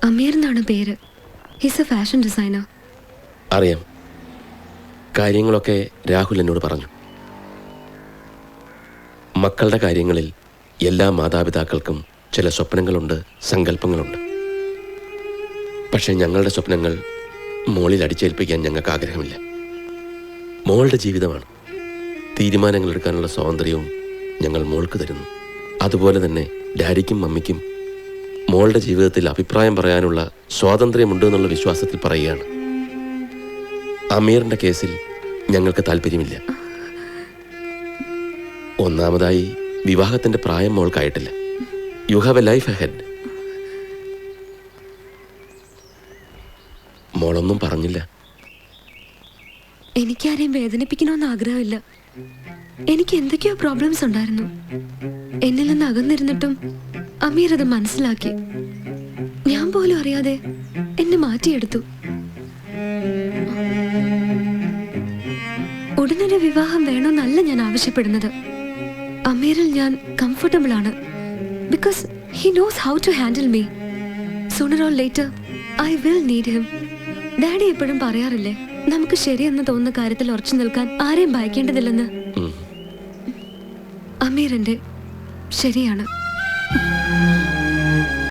അമീർ എന്നാണ് പേര്. He's a fashion designer. അറിയാം. കാര്യങ്ങളൊക്കെ രാഹുൽ എന്നോട് പറഞ്ഞു. മക്കളുടെ കാര്യങ്ങളിൽ എല്ലാ മാതാപിതാക്കൾക്കും ചില സ്വപ്നങ്ങളുണ്ട്, സങ്കല്പങ്ങളുണ്ട്. പക്ഷേ ഞങ്ങളുടെ സ്വപ്നങ്ങൾ മോളിൽ അടിച്ചേൽപ്പിക്കാൻ ഞങ്ങൾക്ക് ആഗ്രഹമില്ല. മോളുടെ ജീവിതമാണ്. തീരുമാനങ്ങൾ എടുക്കാനുള്ള സ്വാതന്ത്ര്യവും ഞങ്ങൾ മോൾക്ക് തരുന്നു. അതുപോലെ തന്നെ ഡാഡിക്കും മമ്മിക്കും മോളുടെ ജീവിതത്തിൽ അഭിപ്രായം പറയാനുള്ള സ്വാതന്ത്ര്യമുണ്ട് എന്നുള്ള വിശ്വാസത്തിൽ പറയുകയാണ്. അമീറിൻ്റെ കേസിൽ ഞങ്ങൾക്ക് താല്പര്യമില്ല. ഒന്നാമതായി വിവാഹത്തിൻ്റെ പ്രായം മോൾക്കായിട്ടില്ല. You have a life ahead. മോളൊന്നും പറഞ്ഞില്ല. എനിക്കാരെയും വേദനിപ്പിക്കണമെന്ന് ആഗ്രഹമില്ല. എനിക്ക് എന്തൊക്കെയോ പ്രോബ്ലംസ് ഉണ്ടായിരുന്നു. എന്നിൽ നിന്ന് അകന്നിരുന്നിട്ടും അമീർ അത് മനസ്സിലാക്കി. ഞാൻ പോലും അറിയാതെ എന്നെ മാറ്റിയെടുത്തു. ഉടനൊരു വിവാഹം വേണമെന്നല്ല ഞാൻ ആവശ്യപ്പെടുന്നത്. അമീറിൽ ഞാൻ കംഫർട്ടബിൾ ആണ്. Because he knows how to handle me. Sooner or later I will need him. Daddy എപ്പോഴും പറയാറില്ലേ, നമുക്ക് ശരിയെന്ന് തോന്നുന്ന കാര്യത്തിൽ ഉറച്ചു നിൽക്കാൻ ആരെയും ഭയക്കേണ്ടതില്ലെന്ന്. അമീറിന്റെ ശരിയാണ്.